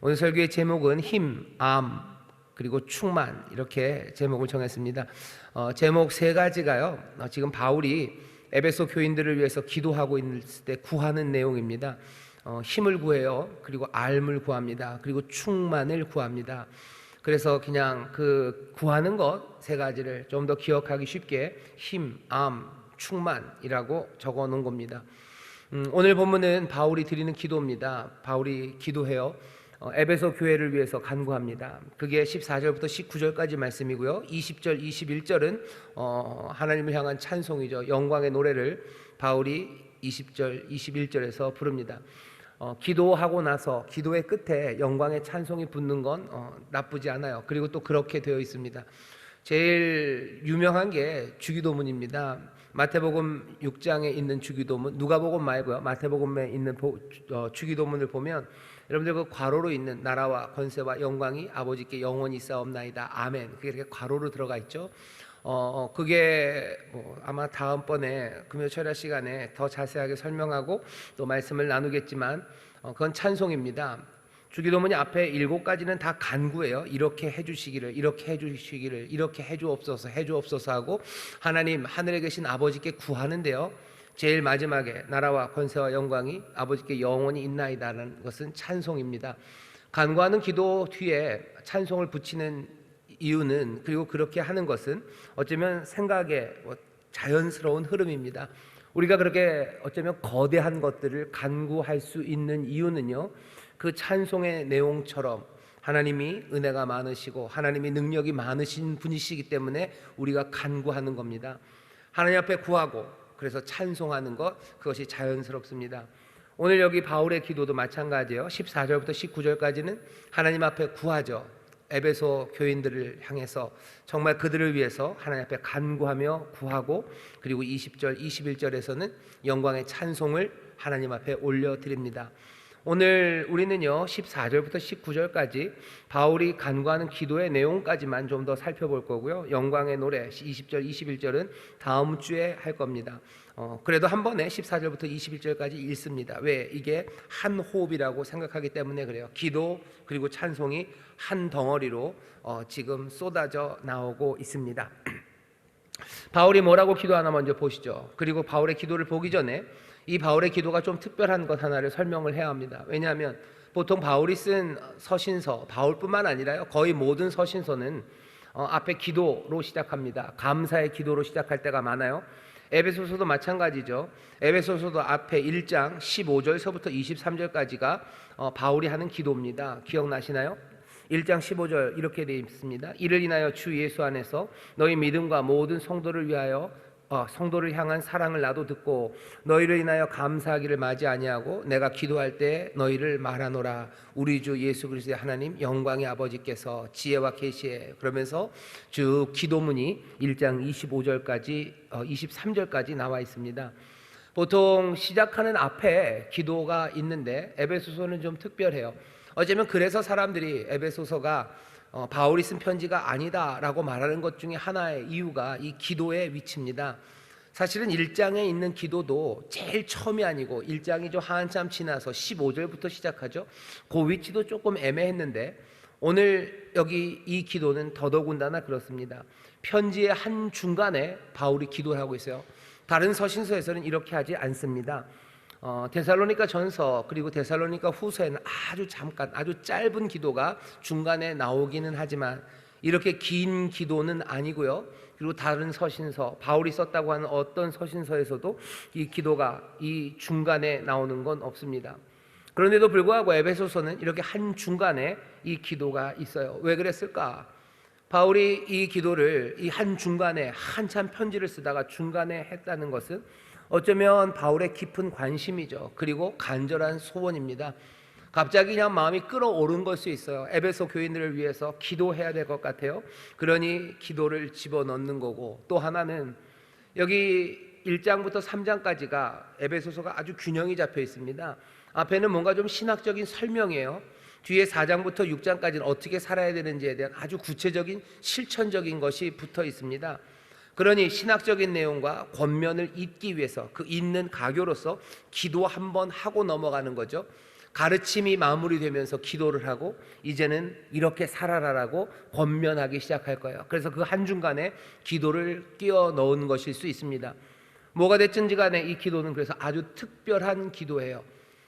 오늘 설교의 제목은 힘, 암, 그리고 충만, 이렇게 제목을 정했습니다. 제목 세 가지가요, 지금 바울이 에베소 교인들을 위해서 기도하고 있을 때 구하는 내용입니다. 힘을 구해요. 그리고 알을 구합니다. 그리고 충만을 구합니다. 그래서 그냥 그 구하는 것 세 가지를 좀 더 기억하기 쉽게 힘, 암, 충만이라고 적어 놓은 겁니다. 오늘 본문은 바울이 드리는 기도입니다. 바울이 기도해요. 에베소 교회를 위해서 간구합니다. 그게 14절부터 19절까지 말씀이고요. 20절, 21절은 하나님을 향한 찬송이죠. 영광의 노래를 바울이 20절, 21절에서 부릅니다. 기도하고 나서 기도의 끝에 영광의 찬송이 붙는 건 나쁘지 않아요. 그리고 또 그렇게 되어 있습니다. 제일 유명한 게 주기도문입니다. 마태복음 6장에 있는 주기도문, 누가복음 말고요, 마태복음에 있는 주기도문을 보면 여러분들 그 괄호로 있는 나라와 권세와 영광이 아버지께 영원히 있사옵나이다 아멘, 그게 이렇게 괄호로 들어가 있죠. 그게 아마 다음번에 금요 철야 시간에 더 자세하게 설명하고 또 말씀을 나누겠지만 그건 찬송입니다. 주기도문이 앞에 7가지는 다 간구예요. 이렇게 해주시기를, 이렇게 해주시기를, 이렇게 해주옵소서, 해주옵소서 하고 하나님, 하늘에 계신 아버지께 구하는데요, 제일 마지막에 나라와 권세와 영광이 아버지께 영원히 있나이다라는 것은 찬송입니다. 간구하는 기도 뒤에 찬송을 붙이는 이유는, 그리고 그렇게 하는 것은 어쩌면 생각의 자연스러운 흐름입니다. 우리가 그렇게 어쩌면 거대한 것들을 간구할 수 있는 이유는요, 그 찬송의 내용처럼 하나님이 은혜가 많으시고 하나님이 능력이 많으신 분이시기 때문에 우리가 간구하는 겁니다. 하나님 앞에 구하고 그래서 찬송하는 것, 그것이 자연스럽습니다. 오늘 여기 바울의 기도도 마찬가지예요. 14절부터 19절까지는 하나님 앞에 구하죠. 에베소 교인들을 향해서 정말 그들을 위해서 하나님 앞에 간구하며 구하고, 그리고 20절, 21절에서는 영광의 찬송을 하나님 앞에 올려드립니다. 오늘 우리는요 14절부터 19절까지 바울이 간구하는 기도의 내용까지만 좀 더 살펴볼 거고요, 영광의 노래 20절 21절은 다음 주에 할 겁니다. 그래도 한 번에 14절부터 21절까지 읽습니다. 왜? 이게 한 호흡이라고 생각하기 때문에 그래요. 기도 그리고 찬송이 한 덩어리로 지금 쏟아져 나오고 있습니다. 바울이 뭐라고 기도하나 먼저 보시죠. 그리고 바울의 기도를 보기 전에 이 바울의 기도가 좀 특별한 것 하나를 설명을 해야 합니다. 왜냐하면 보통 바울이 쓴 서신서, 바울뿐만 아니라요, 거의 모든 서신서는 앞에 기도로 시작합니다. 감사의 기도로 시작할 때가 많아요. 에베소서도 마찬가지죠. 에베소서도 앞에 1장 15절서부터 23절까지가 바울이 하는 기도입니다. 기억나시나요? 1장 15절 이렇게 되어 있습니다. 이를 인하여 주 예수 안에서 너희 믿음과 모든 성도를 위하여 성도를 향한 사랑을 나도 듣고 너희를 인하여 감사하기를 마지 아니하고 내가 기도할 때 너희를 말하노라. 우리 주 예수 그리스도의 하나님 영광의 아버지께서 지혜와 계시에, 그러면서 쭉 기도문이 1장 25절까지 23절까지 나와 있습니다. 보통 시작하는 앞에 기도가 있는데 에베소서는 좀 특별해요. 어쩌면 그래서 사람들이 에베소서가 바울이 쓴 편지가 아니다라고 말하는 것 중에 하나의 이유가 이 기도의 위치입니다. 사실은 1장에 있는 기도도 제일 처음이 아니고 1장이 좀 한참 지나서 15절부터 시작하죠. 그 위치도 조금 애매했는데 오늘 여기 이 기도는 더더군다나 그렇습니다. 편지의 한 중간에 바울이 기도를 하고 있어요. 다른 서신서에서는 이렇게 하지 않습니다. 데살로니가 전서 그리고 데살로니가 후서에는 아주 잠깐, 아주 짧은 기도가 중간에 나오기는 하지만 이렇게 긴 기도는 아니고요. 그리고 다른 서신서, 바울이 썼다고 하는 어떤 서신서에서도 이 기도가 이 중간에 나오는 건 없습니다. 그런데도 불구하고 에베소서는 이렇게 한 중간에 이 기도가 있어요. 왜 그랬을까? 바울이 이 기도를 이 한 중간에 한참 편지를 쓰다가 중간에 했다는 것은 어쩌면 바울의 깊은 관심이죠. 그리고 간절한 소원입니다. 갑자기 그냥 마음이 끓어오른 걸 수 있어요. 에베소 교인들을 위해서 기도해야 될 것 같아요. 그러니 기도를 집어넣는 거고, 또 하나는 여기 1장부터 3장까지가 에베소서가 아주 균형이 잡혀 있습니다. 앞에는 뭔가 좀 신학적인 설명이에요. 뒤에 4장부터 6장까지는 어떻게 살아야 되는지에 대한 아주 구체적인 실천적인 것이 붙어 있습니다. 그러니 신학적인 내용과 권면을 잊기 위해서 그 읽는 가교로서 기도 한번 하고 넘어가는 거죠. 가르침이 마무리되면서 기도를 하고 이제는 이렇게 살아라라고 권면하기 시작할 거예요. 그래서 그 한중간에 기도를 끼워 넣은 것일 수 있습니다. 뭐가 됐든지 간에 이 기도는 그래서 아주 특별한 기도예요.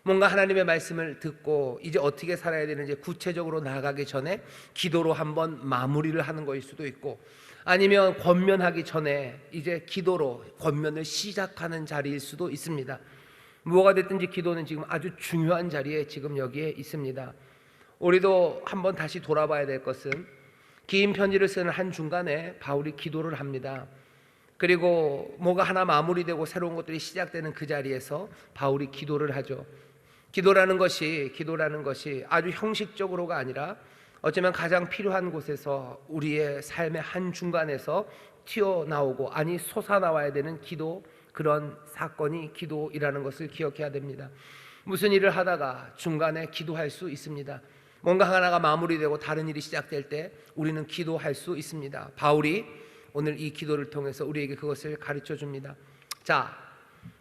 뭔가 하나님의 말씀을 듣고 이제 어떻게 살아야 되는지 구체적으로 나아가기 전에 기도로 한번 마무리를 하는 것일 수도 있고, 아니면 권면하기 전에 이제 기도로 권면을 시작하는 자리일 수도 있습니다. 뭐가 됐든지 기도는 지금 아주 중요한 자리에 지금 여기에 있습니다. 우리도 한번 다시 돌아봐야 될 것은, 긴 편지를 쓰는 한중간에 바울이 기도를 합니다. 그리고 뭐가 하나 마무리되고 새로운 것들이 시작되는 그 자리에서 바울이 기도를 하죠. 기도라는 것이 아주 형식적으로가 아니라 어쩌면 가장 필요한 곳에서 우리의 삶의 한중간에서 튀어나오고, 아니 솟아나와야 되는 기도, 그런 사건이 기도이라는 것을 기억해야 됩니다. 무슨 일을 하다가 중간에 기도할 수 있습니다. 뭔가 하나가 마무리되고 다른 일이 시작될 때 우리는 기도할 수 있습니다. 바울이 오늘 이 기도를 통해서 우리에게 그것을 가르쳐 줍니다. 자,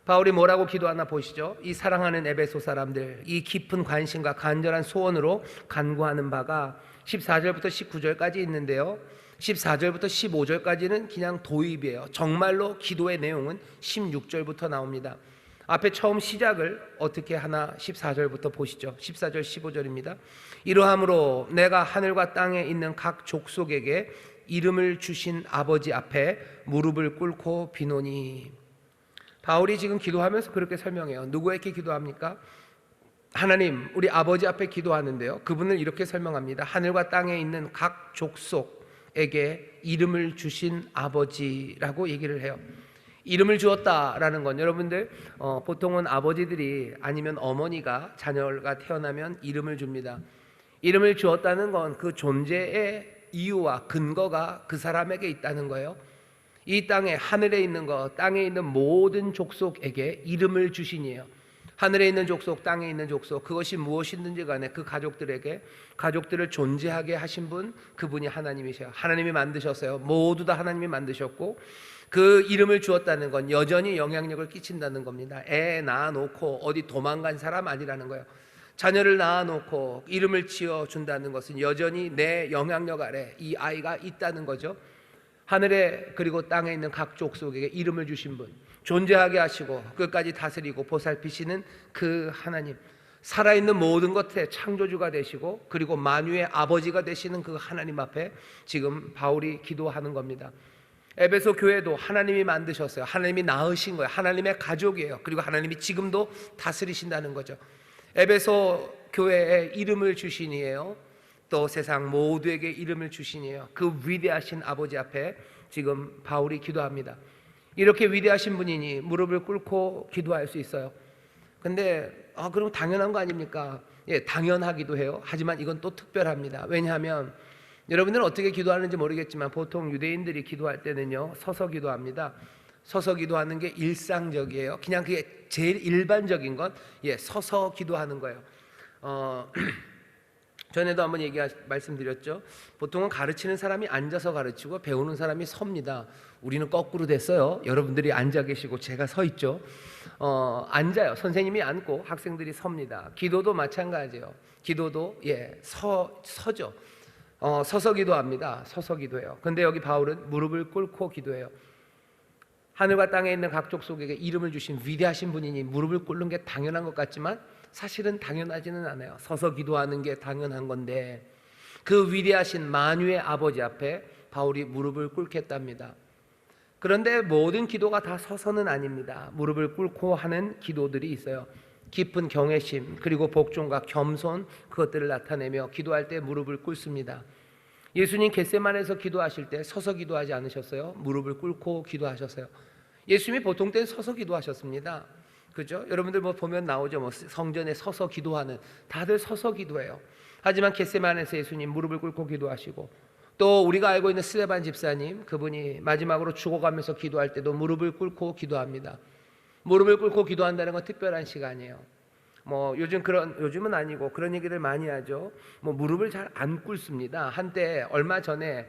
바울이 뭐라고 기도하나 보시죠. 이 사랑하는 에베소 사람들, 이 깊은 관심과 간절한 소원으로 간구하는 바가 14절부터 19절까지 있는데요, 14절부터 15절까지는 그냥 도입이에요. 정말로 기도의 내용은 16절부터 나옵니다. 앞에 처음 시작을 어떻게 하나 14절부터 보시죠. 14절 15절입니다. 이러함으로 내가 하늘과 땅에 있는 각 족속에게 이름을 주신 아버지 앞에 무릎을 꿇고 비노니. 바울이 지금 기도하면서 그렇게 설명해요. 누구에게 기도합니까? 하나님, 우리 아버지 앞에 기도하는데요, 그분을 이렇게 설명합니다. 하늘과 땅에 있는 각 족속에게 이름을 주신 아버지라고 얘기를 해요. 이름을 주었다라는 건, 여러분들 보통은 아버지들이 아니면 어머니가 자녀가 태어나면 이름을 줍니다. 이름을 주었다는 건 그 존재의 이유와 근거가 그 사람에게 있다는 거예요. 이 땅에, 하늘에 있는 것, 땅에 있는 모든 족속에게 이름을 주신이에요. 하늘에 있는 족속, 땅에 있는 족속, 그것이 무엇이든지 간에 그 가족들에게, 가족들을 존재하게 하신 분, 그분이 하나님이세요. 하나님이 만드셨어요. 모두 다 하나님이 만드셨고, 그 이름을 주었다는 건 여전히 영향력을 끼친다는 겁니다. 애 낳아놓고 어디 도망간 사람 아니라는 거예요. 자녀를 낳아놓고 이름을 지어준다는 것은 여전히 내 영향력 아래 이 아이가 있다는 거죠. 하늘에 그리고 땅에 있는 각 족속에게 이름을 주신 분, 존재하게 하시고 끝까지 다스리고 보살피시는 그 하나님, 살아있는 모든 것의 창조주가 되시고 그리고 만유의 아버지가 되시는 그 하나님 앞에 지금 바울이 기도하는 겁니다. 에베소 교회도 하나님이 만드셨어요. 하나님이 낳으신 거예요. 하나님의 가족이에요. 그리고 하나님이 지금도 다스리신다는 거죠. 에베소 교회에 이름을 주신이에요. 또 세상 모두에게 이름을 주신이에요. 그 위대하신 아버지 앞에 지금 바울이 기도합니다. 이렇게 위대하신 분이니 무릎을 꿇고 기도할 수 있어요. 근데 그럼 당연한 거 아닙니까? 예, 당연하기도 해요. 하지만 이건 또 특별합니다. 왜냐하면 여러분들은 어떻게 기도하는지 모르겠지만 보통 유대인들이 기도할 때는요, 서서 기도합니다. 서서 기도하는 게 일상적이에요. 그냥 그게 제일 일반적인 건 서서 기도하는 거예요. 전에도 한번 말씀드렸죠. 보통은 가르치는 사람이 앉아서 가르치고 배우는 사람이 섭니다. 우리는 거꾸로 됐어요. 여러분들이 앉아 계시고 제가 서 있죠. 앉아요. 선생님이 앉고 학생들이 섭니다. 기도도 마찬가지예요. 기도도 서죠. 서서 기도합니다. 서서 기도해요. 근데 여기 바울은 무릎을 꿇고 기도해요. 하늘과 땅에 있는 각 족속에게 이름을 주신 위대하신 분이니 무릎을 꿇는 게 당연한 것 같지만 사실은 당연하지는 않아요. 서서 기도하는 게 당연한 건데 그 위대하신 만유의 아버지 앞에 바울이 무릎을 꿇겠답니다. 그런데 모든 기도가 다 서서는 아닙니다. 무릎을 꿇고 하는 기도들이 있어요. 깊은 경외심 그리고 복종과 겸손, 그것들을 나타내며 기도할 때 무릎을 꿇습니다. 예수님 겟세마네에서 기도하실 때 서서 기도하지 않으셨어요? 무릎을 꿇고 기도하셨어요. 예수님이 보통 때는 서서 기도하셨습니다. 그죠? 여러분들 보면 나오죠. 성전에 서서 기도하는, 다들 서서 기도해요. 하지만 겟세마네에서 예수님 무릎을 꿇고 기도하시고, 또 우리가 알고 있는 스데반 집사님, 그분이 마지막으로 죽어가면서 기도할 때도 무릎을 꿇고 기도합니다. 무릎을 꿇고 기도한다는 건 특별한 시간이에요. 요즘은 아니고 그런 얘기를 많이 하죠. 무릎을 잘 안 꿇습니다. 한때 얼마 전에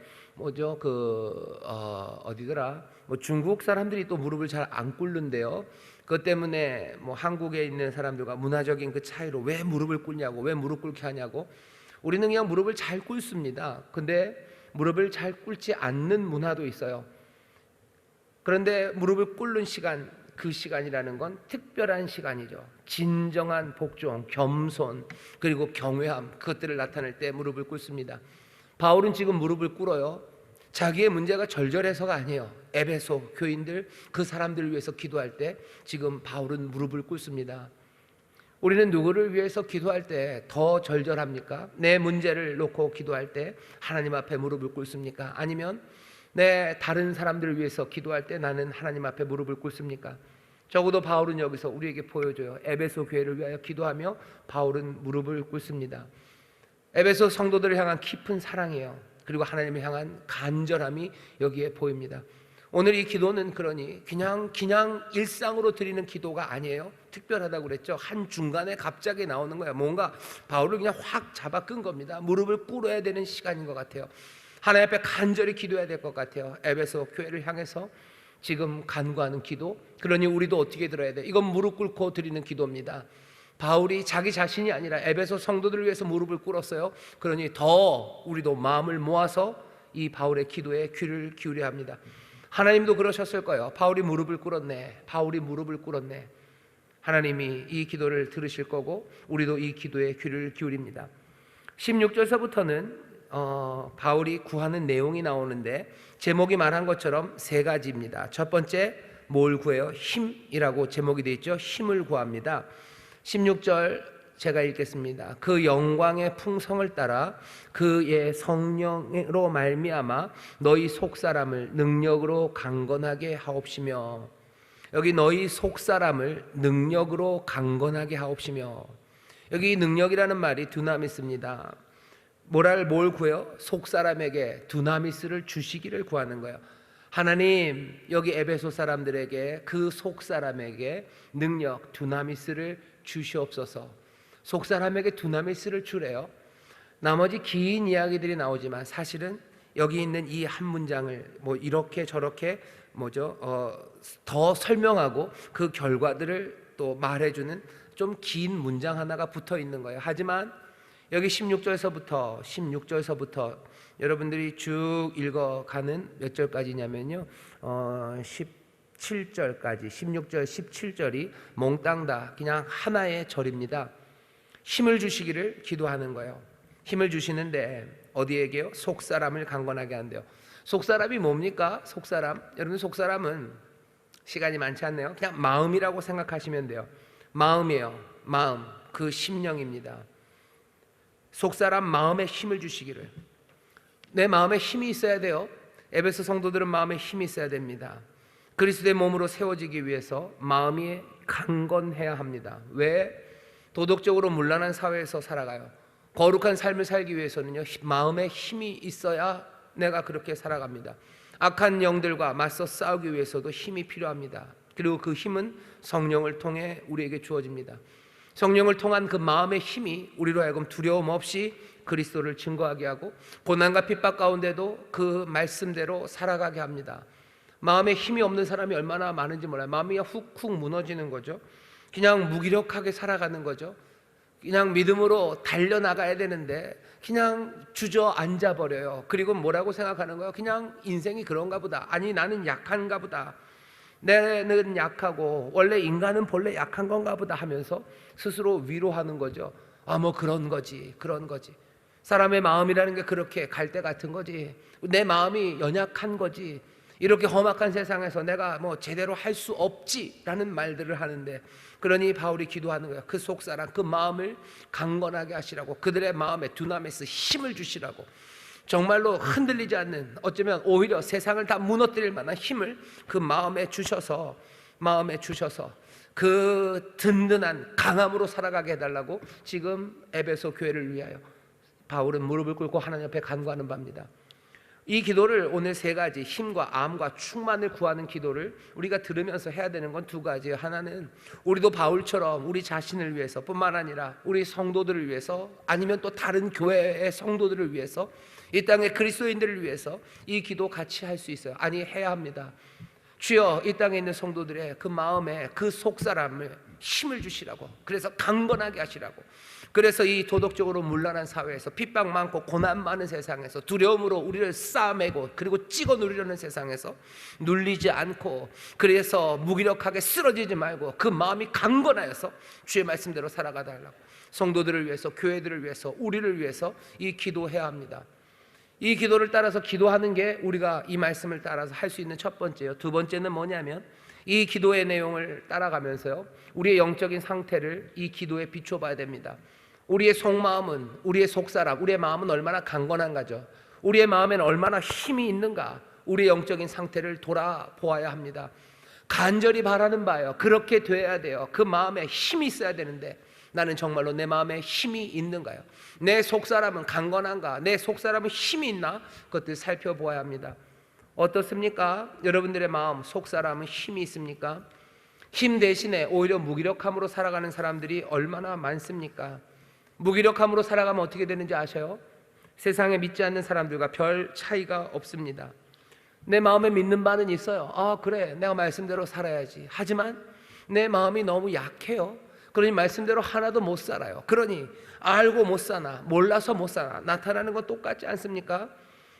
어디더라? 중국 사람들이 또 무릎을 잘 안 꿇는데요. 그것 때문에 뭐 한국에 있는 사람들과 문화적인 그 차이로 왜 무릎을 꿇냐고, 왜 무릎 꿇게 하냐고. 우리는 그냥 무릎을 잘 꿇습니다. 근데 무릎을 잘 꿇지 않는 문화도 있어요. 그런데 무릎을 꿇는 시간, 그 시간이라는 건 특별한 시간이죠. 진정한 복종, 겸손, 그리고 경외함, 그것들을 나타낼 때 무릎을 꿇습니다. 바울은 지금 무릎을 꿇어요. 자기의 문제가 절절해서가 아니에요. 에베소 교인들, 그 사람들을 위해서 기도할 때 지금 바울은 무릎을 꿇습니다. 우리는 누구를 위해서 기도할 때 더 절절합니까? 내 문제를 놓고 기도할 때 하나님 앞에 무릎을 꿇습니까? 아니면 내 다른 사람들을 위해서 기도할 때 나는 하나님 앞에 무릎을 꿇습니까? 적어도 바울은 여기서 우리에게 보여줘요. 에베소 교회를 위하여 기도하며 바울은 무릎을 꿇습니다. 에베소 성도들을 향한 깊은 사랑이에요. 그리고 하나님을 향한 간절함이 여기에 보입니다. 오늘 이 기도는 그러니 그냥 일상으로 드리는 기도가 아니에요. 특별하다고 그랬죠. 한 중간에 갑자기 나오는 거예요. 뭔가 바울을 그냥 확 잡아 끈 겁니다. 무릎을 꿇어야 되는 시간인 것 같아요. 하나님 앞에 간절히 기도해야 될 것 같아요. 에베소 교회를 향해서 지금 간구하는 기도. 그러니 우리도 어떻게 들어야 돼? 이건 무릎 꿇고 드리는 기도입니다. 바울이 자기 자신이 아니라 에베소 성도들을 위해서 무릎을 꿇었어요. 그러니 더 우리도 마음을 모아서 이 바울의 기도에 귀를 기울여야 합니다. 하나님도 그러셨을 거예요. 바울이 무릎을 꿇었네. 바울이 무릎을 꿇었네. 하나님이 이 기도를 들으실 거고 우리도 이 기도에 귀를 기울입니다. 16절서부터는 바울이 구하는 내용이 나오는데 제목이 말한 것처럼 세 가지입니다. 첫 번째, 뭘 구해요? 힘이라고 제목이 되어 있죠. 힘을 구합니다. 16절 제가 읽겠습니다. 그 영광의 풍성을 따라 그의 성령으로 말미암아 너희 속사람을 능력으로 강건하게 하옵시며. 여기 너희 속사람을 능력으로 강건하게 하옵시며. 여기 능력이라는 말이 두나미스입니다. 뭘 구해요? 속사람에게 두나미스를 주시기를 구하는 거예요. 하나님, 여기 에베소 사람들에게 그 속사람에게 능력 두나미스를 주시옵소서. 속사람에게 두나미스를 주래요. 나머지 긴 이야기들이 나오지만 사실은 여기 있는 이 한 문장을 뭐 이렇게 저렇게 더 설명하고 그 결과들을 또 말해주는 좀 긴 문장 하나가 붙어 있는 거예요. 하지만 여기 16절서부터 여러분들이 쭉 읽어가는 몇 절까지냐면요, 17절까지 16절 17절이 몽땅 다 그냥 하나의 절입니다. 힘을 주시기를 기도하는 거예요. 힘을 주시는데 어디에게요? 속사람을 강건하게 한대요. 속사람이 뭡니까? 속사람, 여러분 속사람은 시간이 많지 않네요. 그냥 마음이라고 생각하시면 돼요. 마음이에요. 마음, 그 심령입니다. 속사람 마음에 힘을 주시기를. 내 마음에 힘이 있어야 돼요. 에베소 성도들은 마음에 힘이 있어야 됩니다. 그리스도의 몸으로 세워지기 위해서 마음이 강건해야 합니다. 왜? 도덕적으로 문란한 사회에서 살아가요. 거룩한 삶을 살기 위해서는요, 마음에 힘이 있어야 내가 그렇게 살아갑니다. 악한 영들과 맞서 싸우기 위해서도 힘이 필요합니다. 그리고 그 힘은 성령을 통해 우리에게 주어집니다. 성령을 통한 그 마음의 힘이 우리로 하여금 두려움 없이 그리스도를 증거하게 하고 고난과 핍박 가운데도 그 말씀대로 살아가게 합니다. 마음에 힘이 없는 사람이 얼마나 많은지 몰라요. 마음이 훅훅 무너지는 거죠. 그냥 무기력하게 살아가는 거죠. 그냥 믿음으로 달려나가야 되는데 그냥 주저앉아 버려요. 그리고 뭐라고 생각하는 거예요? 그냥 인생이 그런가 보다. 아니, 나는 약한가 보다. 내는 약하고 원래 인간은 본래 약한 건가 보다 하면서 스스로 위로하는 거죠. 뭐 그런 거지. 사람의 마음이라는 게 그렇게 갈대 같은 거지. 내 마음이 연약한 거지. 이렇게 험악한 세상에서 내가 뭐 제대로 할 수 없지라는 말들을 하는데, 그러니 바울이 기도하는 거야. 그 속사람, 그 마음을 강건하게 하시라고, 그들의 마음에 두나미스 힘을 주시라고, 정말로 흔들리지 않는, 어쩌면 오히려 세상을 다 무너뜨릴 만한 힘을 그 마음에 주셔서 그 든든한 강함으로 살아가게 해달라고 지금 에베소 교회를 위하여 바울은 무릎을 꿇고 하나님 앞에 간구하는 바입니다. 이 기도를 오늘 세 가지, 힘과 암과 충만을 구하는 기도를 우리가 들으면서 해야 되는 건 두 가지예요. 하나는 우리도 바울처럼 우리 자신을 위해서 뿐만 아니라 우리 성도들을 위해서, 아니면 또 다른 교회의 성도들을 위해서, 이 땅의 그리스도인들을 위해서 이 기도 같이 할 수 있어요. 아니, 해야 합니다. 주여 이 땅에 있는 성도들의 그 마음에 그 속사람을 힘을 주시라고, 그래서 강건하게 하시라고, 그래서 이 도덕적으로 문란한 사회에서 핍박 많고 고난 많은 세상에서 두려움으로 우리를 싸매고 그리고 찍어 누리려는 세상에서 눌리지 않고, 그래서 무기력하게 쓰러지지 말고 그 마음이 강건하여서 주의 말씀대로 살아가 달라고, 성도들을 위해서, 교회들을 위해서, 우리를 위해서 이 기도해야 합니다. 이 기도를 따라서 기도하는 게 우리가 이 말씀을 따라서 할 수 있는 첫 번째요. 두 번째는 뭐냐면 이 기도의 내용을 따라가면서요, 우리의 영적인 상태를 이 기도에 비춰봐야 됩니다. 우리의 속마음은, 우리의 속사람, 우리의 마음은 얼마나 강건한가죠. 우리의 마음에는 얼마나 힘이 있는가, 우리의 영적인 상태를 돌아보아야 합니다. 간절히 바라는 바예요. 그렇게 돼야 돼요. 그 마음에 힘이 있어야 되는데 나는 정말로 내 마음에 힘이 있는가요? 내 속사람은 강건한가? 내 속사람은 힘이 있나? 그것들 살펴보아야 합니다. 어떻습니까? 여러분들의 마음, 속사람은 힘이 있습니까? 힘 대신에 오히려 무기력함으로 살아가는 사람들이 얼마나 많습니까? 무기력함으로 살아가면 어떻게 되는지 아셔요? 세상에 믿지 않는 사람들과 별 차이가 없습니다. 내 마음에 믿는 바는 있어요. 아, 그래, 내가 말씀대로 살아야지. 하지만 내 마음이 너무 약해요. 그러니 말씀대로 하나도 못 살아요. 그러니 알고 못 사나, 몰라서 못 사나, 나타나는 건 똑같지 않습니까?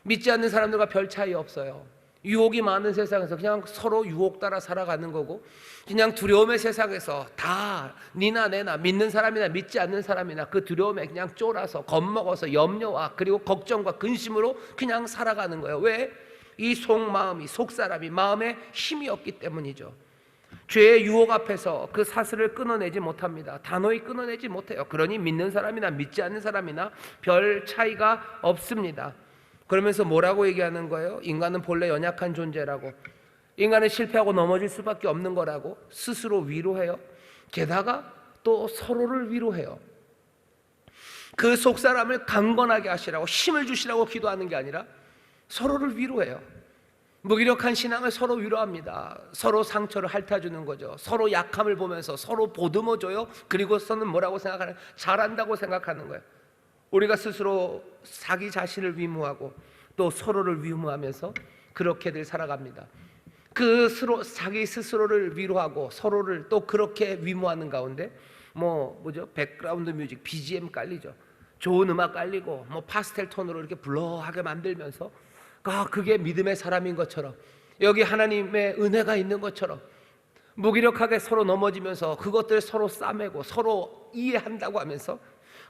믿지 않는 사람들과 별 차이 없어요. 유혹이 많은 세상에서 그냥 서로 유혹 따라 살아가는 거고, 그냥 두려움의 세상에서 다 니나 내나, 믿는 사람이나 믿지 않는 사람이나 그 두려움에 그냥 쫄아서 겁먹어서 염려와 그리고 걱정과 근심으로 그냥 살아가는 거예요. 왜? 이 속마음이, 속사람이 마음에 힘이 없기 때문이죠. 죄의 유혹 앞에서 그 사슬을 끊어내지 못합니다. 단호히 끊어내지 못해요. 그러니 믿는 사람이나 믿지 않는 사람이나 별 차이가 없습니다. 그러면서 뭐라고 얘기하는 거예요? 인간은 본래 연약한 존재라고, 인간은 실패하고 넘어질 수밖에 없는 거라고 스스로 위로해요. 게다가 또 서로를 위로해요. 그 속사람을 강건하게 하시라고, 힘을 주시라고 기도하는 게 아니라 서로를 위로해요. 무기력한 신앙을 서로 위로합니다. 서로 상처를 핥아주는 거죠. 서로 약함을 보면서 서로 보듬어줘요. 그리고서는 뭐라고 생각하는? 잘한다고 생각하는 거예요. 우리가 스스로 자기 자신을 위무하고 또 서로를 위무하면서 그렇게들 살아갑니다. 그 자기 스스로를 위로하고 서로를 또 그렇게 위무하는 가운데 뭐죠? 백그라운드 뮤직, BGM 깔리죠. 좋은 음악 깔리고 파스텔 톤으로 이렇게 블러하게 만들면서 그게 믿음의 사람인 것처럼, 여기 하나님의 은혜가 있는 것처럼 무기력하게 서로 넘어지면서 그것들 서로 싸매고 서로 이해한다고 하면서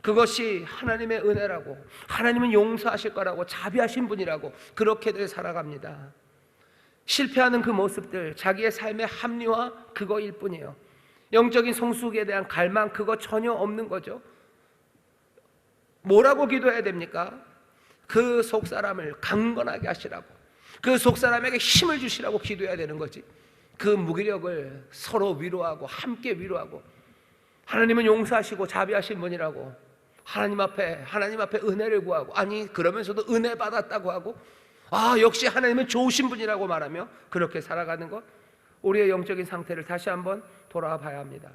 그것이 하나님의 은혜라고, 하나님은 용서하실 거라고, 자비하신 분이라고 그렇게들 살아갑니다. 실패하는 그 모습들, 자기의 삶의 합리화 그거일 뿐이에요. 영적인 성숙에 대한 갈망 그거 전혀 없는 거죠. 뭐라고 기도해야 됩니까? 그 속사람을 강건하게 하시라고, 그 속사람에게 힘을 주시라고 기도해야 되는 거지. 그 무기력을 서로 위로하고 함께 위로하고, 하나님은 용서하시고 자비하신 분이라고 하나님 앞에 은혜를 구하고, 아니 그러면서도 은혜 받았다고 하고, 역시 하나님은 좋으신 분이라고 말하며 그렇게 살아가는 것, 우리의 영적인 상태를 다시 한번 돌아와 봐야 합니다.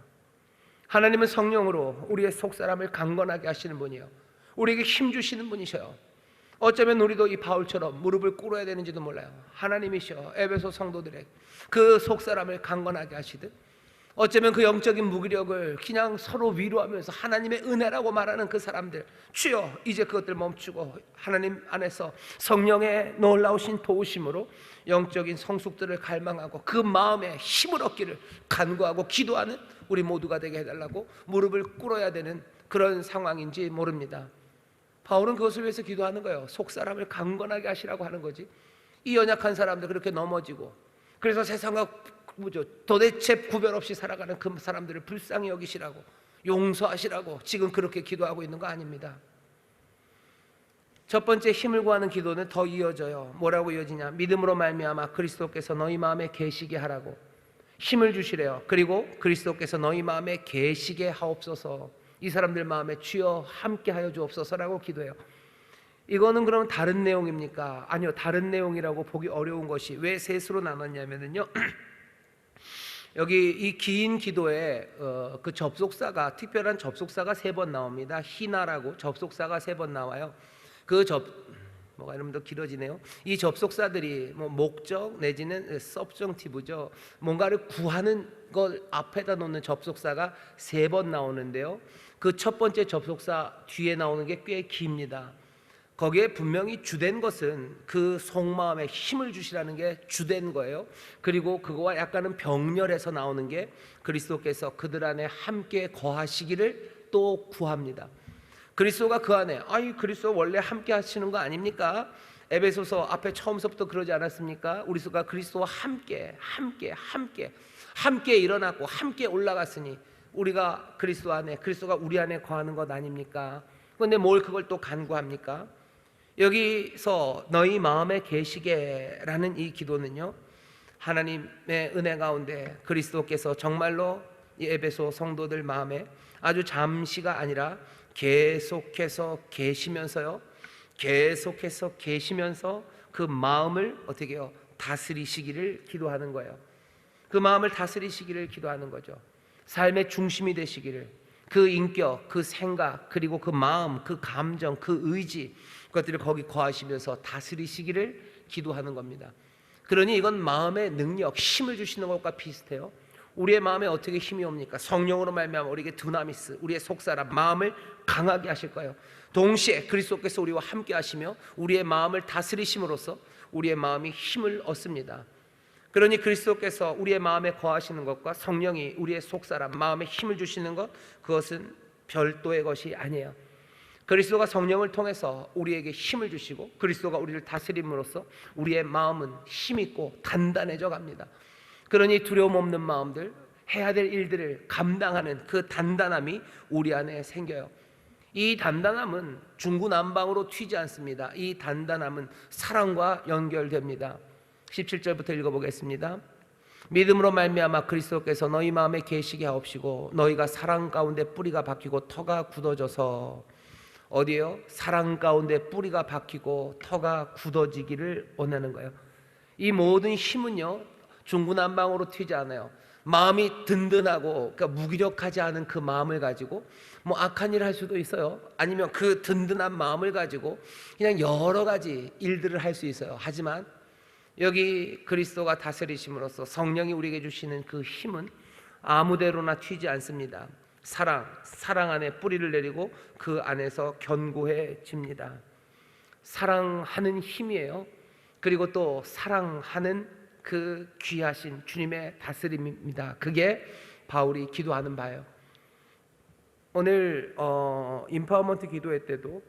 하나님은 성령으로 우리의 속사람을 강건하게 하시는 분이에요. 우리에게 힘 주시는 분이셔요. 어쩌면 우리도 이 바울처럼 무릎을 꿇어야 되는지도 몰라요. 하나님이셔 에베소 성도들에게 그 속사람을 강건하게 하시듯, 어쩌면 그 영적인 무기력을 그냥 서로 위로하면서 하나님의 은혜라고 말하는 그 사람들, 주여 이제 그것들 멈추고 하나님 안에서 성령의 놀라우신 도우심으로 영적인 성숙들을 갈망하고 그 마음에 힘을 얻기를 간구하고 기도하는 우리 모두가 되게 해달라고 무릎을 꿇어야 되는 그런 상황인지 모릅니다. 바울은 그것을 위해서 기도하는 거예요. 속사람을 강건하게 하시라고 하는 거지. 이 연약한 사람들 그렇게 넘어지고, 그래서 세상과 도대체 구별 없이 살아가는 그 사람들을 불쌍히 여기시라고, 용서하시라고 지금 그렇게 기도하고 있는 거 아닙니다. 첫 번째 힘을 구하는 기도는 더 이어져요. 뭐라고 이어지냐? 믿음으로 말미암아 그리스도께서 너희 마음에 계시게 하라고 힘을 주시래요. 그리고 그리스도께서 너희 마음에 계시게 하옵소서. 이 사람들 마음에 주여 함께하여 주옵소서라고 기도해요. 이거는 그럼 다른 내용입니까? 아니요, 다른 내용이라고 보기 어려운 것이 왜 셋으로 나눴냐면요, 여기 이 긴 기도에 그 접속사가, 특별한 접속사가 3번 나옵니다. 희나라고 접속사가 3번 나와요. 뭐가 이러면 더 길어지네요. 이 접속사들이 뭐 목적 내지는 subjunctive죠. 뭔가를 구하는 걸 앞에다 놓는 접속사가 3번 나오는데요. 그 첫 번째 접속사 뒤에 나오는 게 꽤 깁니다. 거기에 분명히 주된 것은 그 속마음에 힘을 주시라는 게 주된 거예요. 그리고 그거와 약간은 병렬해서 나오는 게 그리스도께서 그들 안에 함께 거하시기를 또 구합니다. 그리스도가 그 안에, 그리스도 원래 함께 하시는 거 아닙니까? 에베소서 앞에 처음서부터 그러지 않았습니까? 우리가 그리스도와 함께 일어났고 함께 올라갔으니 우리가 그리스도 안에, 그리스도가 우리 안에 거하는 것 아닙니까? 그런데 뭘 그걸 또 간구합니까? 여기서 너희 마음에 계시게라는 이 기도는요, 하나님의 은혜 가운데 그리스도께서 정말로 이 에베소 성도들 마음에 아주 잠시가 아니라 계속해서 계시면서요, 계속해서 계시면서 그 마음을 어떻게 해요? 다스리시기를 기도하는 거예요. 그 마음을 다스리시기를 기도하는 거죠. 삶의 중심이 되시기를, 그 인격, 그 생각, 그리고 그 마음, 그 감정, 그 의지, 그것들을 거기 거하시면서 다스리시기를 기도하는 겁니다. 그러니 이건 마음의 능력, 힘을 주시는 것과 비슷해요. 우리의 마음에 어떻게 힘이 옵니까? 성령으로 말미암아 우리에게 두나미스, 우리의 속사람 마음을 강하게 하실 거예요. 동시에 그리스도께서 우리와 함께 하시며 우리의 마음을 다스리심으로써 우리의 마음이 힘을 얻습니다. 그러니 그리스도께서 우리의 마음에 거하시는 것과 성령이 우리의 속사람 마음에 힘을 주시는 것, 그것은 별도의 것이 아니에요. 그리스도가 성령을 통해서 우리에게 힘을 주시고 그리스도가 우리를 다스림으로써 우리의 마음은 힘있고 단단해져 갑니다. 그러니 두려움 없는 마음들, 해야 될 일들을 감당하는 그 단단함이 우리 안에 생겨요. 이 단단함은 중구난방으로 튀지 않습니다. 이 단단함은 사랑과 연결됩니다. 17절부터 읽어보겠습니다. 믿음으로 말미암아 그리스도께서 너희 마음에 계시게 하옵시고 너희가 사랑 가운데 뿌리가 박히고 터가 굳어져서, 어디에요? 사랑 가운데 뿌리가 박히고 터가 굳어지기를 원하는 거예요. 이 모든 힘은요, 중구난방으로 튀지 않아요. 마음이 든든하고, 그러니까 무기력하지 않은 그 마음을 가지고 뭐 악한 일을 할 수도 있어요. 아니면 그 든든한 마음을 가지고 그냥 여러 가지 일들을 할 수 있어요. 하지만 여기 그리스도가 다스리심으로써 성령이 우리에게 주시는 그 힘은 아무데로나 튀지 않습니다. 사랑 안에 뿌리를 내리고 그 안에서 견고해집니다. 사랑하는 힘이에요. 그리고 또 사랑하는 그 귀하신 주님의 다스림입니다. 그게 바울이 기도하는 바예요. 오늘 임파워먼트 기도회 때도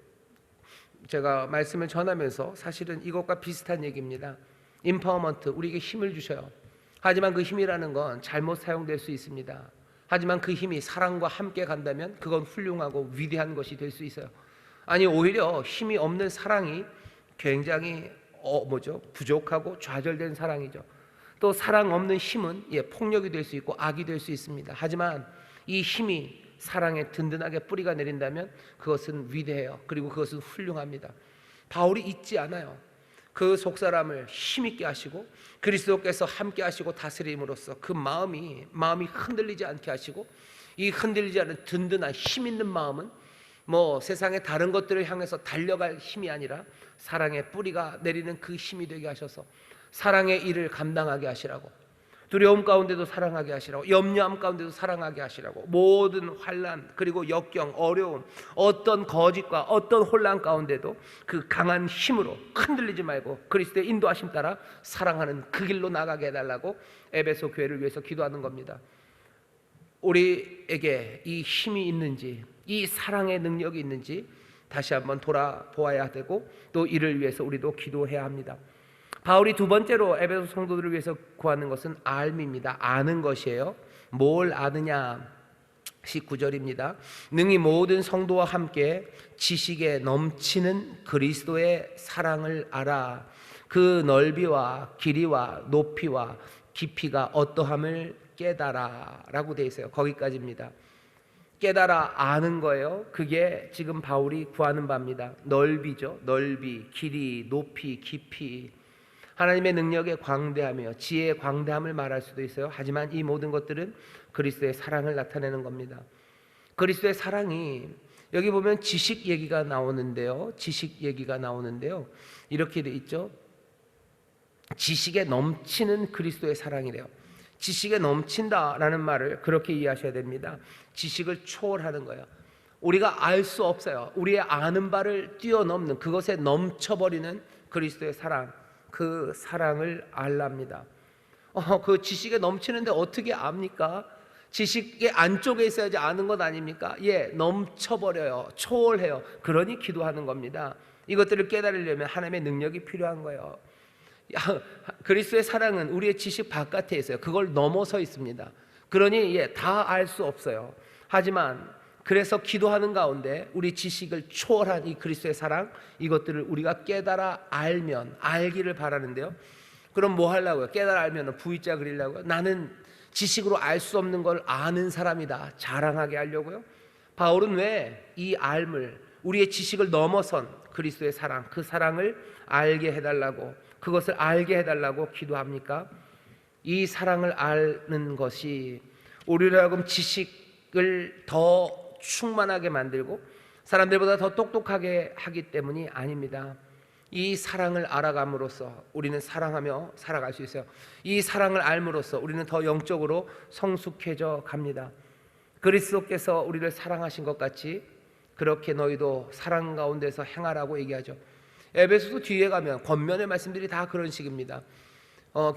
제가 말씀을 전하면서 사실은 이것과 비슷한 얘기입니다. 임파워먼트, 우리에게 힘을 주셔요. 하지만 그 힘이라는 건 잘못 사용될 수 있습니다. 하지만 그 힘이 사랑과 함께 간다면 그건 훌륭하고 위대한 것이 될 수 있어요. 아니, 오히려 힘이 없는 사랑이 굉장히 부족하고 좌절된 사랑이죠. 또 사랑 없는 힘은 폭력이 될 수 있고 악이 될 수 있습니다. 하지만 이 힘이 사랑에 든든하게 뿌리가 내린다면 그것은 위대해요. 그리고 그것은 훌륭합니다. 바울이 잊지 않아요. 그 속사람을 힘있게 하시고 그리스도께서 함께 하시고 다스림으로써 그 마음이 흔들리지 않게 하시고, 이 흔들리지 않은 든든한 힘 있는 마음은 뭐 세상의 다른 것들을 향해서 달려갈 힘이 아니라 사랑의 뿌리가 내리는 그 힘이 되게 하셔서 사랑의 일을 감당하게 하시라고, 두려움 가운데도 사랑하게 하시라고, 염려함 가운데도 사랑하게 하시라고, 모든 환난 그리고 역경, 어려움, 어떤 거짓과 어떤 혼란 가운데도 그 강한 힘으로 흔들리지 말고 그리스도의 인도하심 따라 사랑하는 그 길로 나가게 해달라고 에베소 교회를 위해서 기도하는 겁니다. 우리에게 이 힘이 있는지, 이 사랑의 능력이 있는지 다시 한번 돌아보아야 되고, 또 이를 위해서 우리도 기도해야 합니다. 바울이 두 번째로 에베소 성도들을 위해서 구하는 것은 알미입니다. 아는 것이에요. 뭘 아느냐? 19절입니다. 능히 모든 성도와 함께 지식에 넘치는 그리스도의 사랑을 알아. 그 넓이와 길이와 높이와 깊이가 어떠함을 깨달아 라고 되어 있어요. 거기까지입니다. 깨달아 아는 거예요. 그게 지금 바울이 구하는 바입니다. 넓이죠. 넓이, 길이, 높이, 깊이. 하나님의 능력의 광대하며 지혜의 광대함을 말할 수도 있어요. 하지만 이 모든 것들은 그리스도의 사랑을 나타내는 겁니다. 그리스도의 사랑이 여기 보면 지식 얘기가 나오는데요. 지식 얘기가 나오는데요. 이렇게 돼 있죠. 지식에 넘치는 그리스도의 사랑이래요. 지식에 넘친다라는 말을 그렇게 이해하셔야 됩니다. 지식을 초월하는 거예요. 우리가 알 수 없어요. 우리의 아는 바를 뛰어넘는, 그것에 넘쳐버리는 그리스도의 사랑, 그 사랑을 알랍니다. 그 지식에 넘치는데 어떻게 압니까? 지식의 안쪽에 있어야지 아는 것 아닙니까? 예, 넘쳐버려요. 초월해요. 그러니 기도하는 겁니다. 이것들을 깨달으려면 하나님의 능력이 필요한 거예요. 그리스도의 사랑은 우리의 지식 바깥에 있어요. 그걸 넘어서 있습니다. 그러니 다 알 수 없어요. 하지만 그래서 기도하는 가운데 우리 지식을 초월한 이 그리스도의 사랑, 이것들을 우리가 깨달아 알면, 알기를 바라는데요. 그럼 뭐 하려고요? 깨달아 알면 V자 그리려고요? 나는 지식으로 알 수 없는 걸 아는 사람이다, 자랑하게 하려고요? 바울은 왜 이 알을, 우리의 지식을 넘어선 그리스도의 사랑, 그 사랑을 알게 해달라고, 그것을 알게 해달라고 기도합니까? 이 사랑을 아는 것이 우리로 하여금 지식을 더 충만하게 만들고 사람들보다 더 똑똑하게 하기 때문이 아닙니다. 이 사랑을 알아감으로써 우리는 사랑하며 살아갈 수 있어요. 이 사랑을 알므로써 우리는 더 영적으로 성숙해져 갑니다. 그리스도께서 우리를 사랑하신 것 같이 그렇게 너희도 사랑 가운데서 행하라고 얘기하죠. 에베소서 뒤에 가면 권면의 말씀들이 다 그런 식입니다.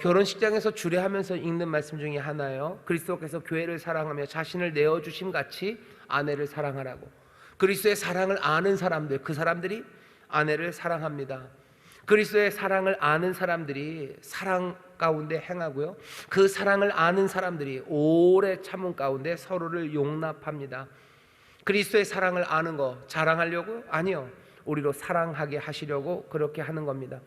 결혼식장에서 주례하면서 읽는 말씀 중에 하나예요. 그리스도께서 교회를 사랑하며 자신을 내어주심 같이 아내를 사랑하라고. 그리스도의 사랑을 아는 사람들, 그 사람들이 아내를 사랑합니다. 그리스도의 사랑을 아는 사람들이 사랑 가운데 행하고요, 그 사랑을 아는 사람들이 오래 참음 가운데 서로를 용납합니다. 그리스도의 사랑을 아는 거 자랑하려고? 아니요, 우리로 사랑하게 하시려고 그렇게 하는 겁니다.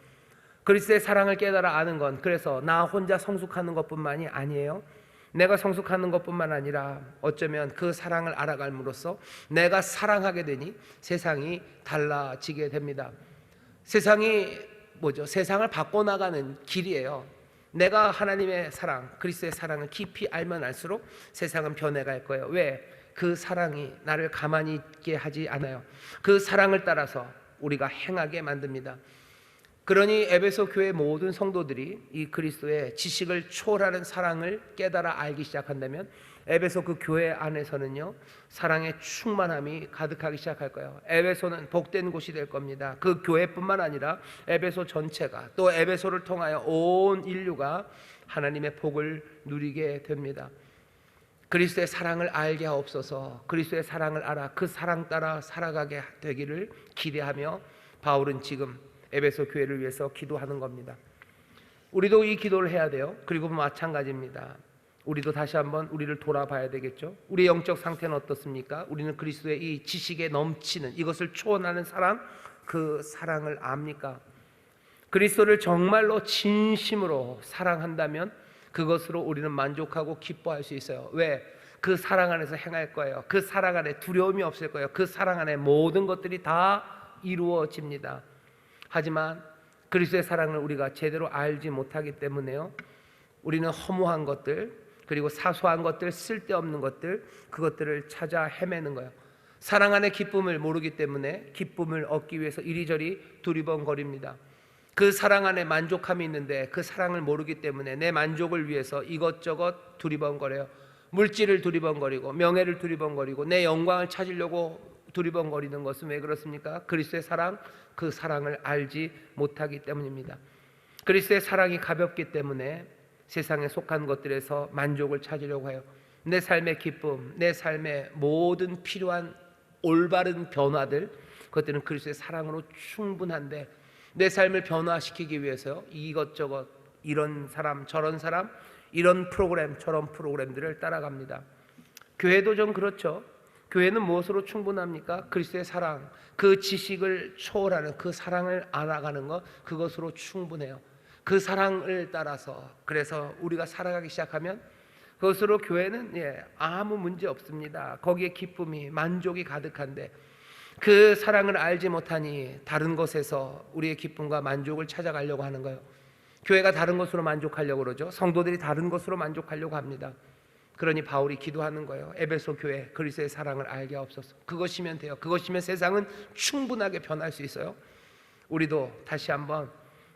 그리스도의 사랑을 깨달아 아는 건 그래서 나 혼자 성숙하는 것뿐만이 아니에요. 내가 성숙하는 것뿐만 아니라 어쩌면 그 사랑을 알아감으로써 내가 사랑하게 되니 세상이 달라지게 됩니다. 세상이 뭐죠? 세상을 바꿔나가는 길이에요. 내가 하나님의 사랑, 그리스도의 사랑을 깊이 알면 알수록 세상은 변해갈 거예요. 왜? 그 사랑이 나를 가만히 있게 하지 않아요. 그 사랑을 따라서 우리가 행하게 만듭니다. 그러니 에베소 교회 모든 성도들이 이 그리스도의 지식을 초월하는 사랑을 깨달아 알기 시작한다면 에베소 그 교회 안에서는요, 사랑의 충만함이 가득하기 시작할 거예요. 에베소는 복된 곳이 될 겁니다. 그 교회뿐만 아니라 에베소 전체가, 또 에베소를 통하여 온 인류가 하나님의 복을 누리게 됩니다. 그리스도의 사랑을 알게 하옵소서. 그리스도의 사랑을 알아 그 사랑 따라 살아가게 되기를 기대하며 바울은 지금 에베소 교회를 위해서 기도하는 겁니다. 우리도 이 기도를 해야 돼요. 그리고 마찬가지입니다. 우리도 다시 한번 우리를 돌아봐야 되겠죠. 우리의 영적 상태는 어떻습니까? 우리는 그리스도의 이 지식에 넘치는 이것을 초월하는 사랑, 그 사랑을 압니까? 그리스도를 정말로 진심으로 사랑한다면 그것으로 우리는 만족하고 기뻐할 수 있어요. 왜? 그 사랑 안에서 행할 거예요. 그 사랑 안에 두려움이 없을 거예요. 그 사랑 안에 모든 것들이 다 이루어집니다. 하지만 그리스도의 사랑을 우리가 제대로 알지 못하기 때문에요, 우리는 허무한 것들, 그리고 사소한 것들, 쓸데없는 것들, 그것들을 찾아 헤매는 거예요. 사랑 안의 기쁨을 모르기 때문에 기쁨을 얻기 위해서 이리저리 두리번거립니다. 그 사랑 안에 만족함이 있는데 그 사랑을 모르기 때문에 내 만족을 위해서 이것저것 두리번거려요. 물질을 두리번거리고 명예를 두리번거리고 내 영광을 찾으려고 두리번거리는 것은 왜 그렇습니까? 그리스도의 사랑, 그 사랑을 알지 못하기 때문입니다. 그리스도의 사랑이 가볍기 때문에 세상에 속한 것들에서 만족을 찾으려고 해요. 내 삶의 기쁨, 내 삶의 모든 필요한 올바른 변화들, 그것들은 그리스도의 사랑으로 충분한데 내 삶을 변화시키기 위해서 이것저것 이런 사람 저런 사람 이런 프로그램 저런 프로그램들을 따라갑니다. 교회도 좀 그렇죠. 교회는 무엇으로 충분합니까? 그리스도의 사랑, 그 지식을 초월하는 그 사랑을 알아가는 것, 그것으로 충분해요. 그 사랑을 따라서 그래서 우리가 살아가기 시작하면 그것으로 교회는 아무 문제 없습니다. 거기에 기쁨이 만족이 가득한데 그 사랑을 알지 못하니 다른 것에서 우리의 기쁨과 만족을 찾아가려고 하는 거예요. 교회가 다른 것으로 만족하려고 그러죠. 성도들이 다른 것으로 만족하려고 합니다. 그러니 바울이 기도하는 거예요. 에베소 교회 그리스도의 사랑을 알게 하옵소서. 그것이면 돼요. 그것이면 세상은 충분하게 변할 수 있어요. 우리도 다시 한번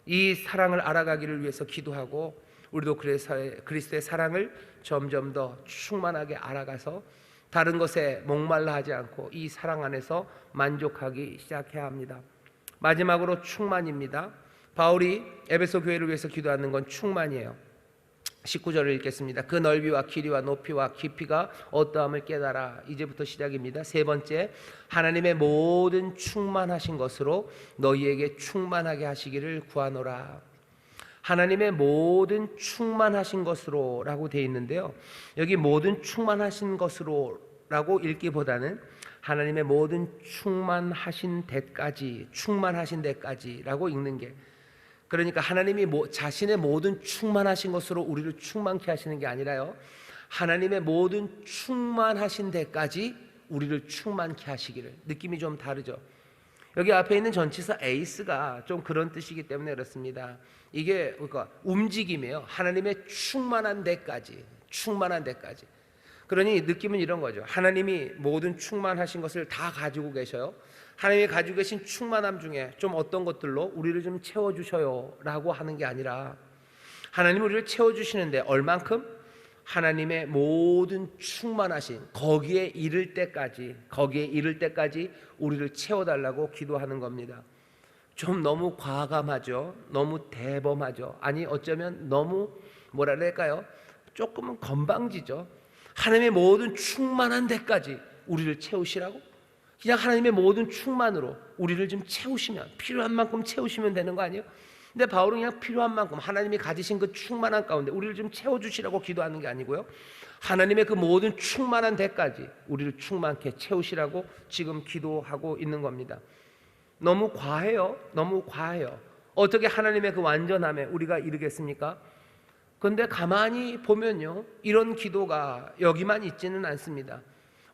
이 사랑을 알아가기를 위해서 기도하고, 우리도 그리스도의 사랑을 점점 더 충만하게 알아가서 다른 것에 목말라 하지 않고 이 사랑 안에서 만족하기 시작해야 합니다. 마지막으로 충만입니다. 바울이 에베소 교회를 위해서 기도하는 건 충만이에요. 19절을 읽겠습니다. 그 넓이와 길이와 높이와 깊이가 어떠함을 깨달아. 이제부터 시작입니다. 세 번째, 하나님의 모든 충만하신 것으로 너희에게 충만하게 하시기를 구하노라. 하나님의 모든 충만하신 것으로 라고 되어 있는데요, 여기 모든 충만하신 것으로 라고 읽기보다는 하나님의 모든 충만하신 데까지, 충만하신 데까지 라고 읽는 게, 그러니까 하나님이 자신의 모든 충만하신 것으로 우리를 충만케 하시는 게 아니라요, 하나님의 모든 충만하신 데까지 우리를 충만케 하시기를. 느낌이 좀 다르죠. 여기 앞에 있는 전치사 에이스가 좀 그런 뜻이기 때문에 그렇습니다. 이게 그러니까 움직임이에요. 하나님의 충만한 데까지, 충만한 데까지. 그러니 느낌은 이런 거죠. 하나님이 모든 충만하신 것을 다 가지고 계셔요. 하나님이 가지고 계신 충만함 중에 좀 어떤 것들로 우리를 좀 채워주셔요 라고 하는 게 아니라, 하나님이 우리를 채워주시는데 얼만큼? 하나님의 모든 충만하신 거기에 이를 때까지, 거기에 이를 때까지 우리를 채워달라고 기도하는 겁니다. 좀 너무 과감하죠. 너무 대범하죠. 아니 어쩌면 너무 뭐라 그럴까요? 조금은 건방지죠. 하나님의 모든 충만한 데까지 우리를 채우시라고? 그냥 하나님의 모든 충만으로 우리를 좀 채우시면, 필요한 만큼 채우시면 되는 거 아니에요? 근데 바울은 그냥 필요한 만큼 하나님이 가지신 그 충만한 가운데 우리를 좀 채워주시라고 기도하는 게 아니고요, 하나님의 그 모든 충만한 데까지 우리를 충만케 채우시라고 지금 기도하고 있는 겁니다. 너무 과해요. 너무 과해요. 어떻게 하나님의 그 완전함에 우리가 이르겠습니까? 그런데 가만히 보면요, 이런 기도가 여기만 있지는 않습니다.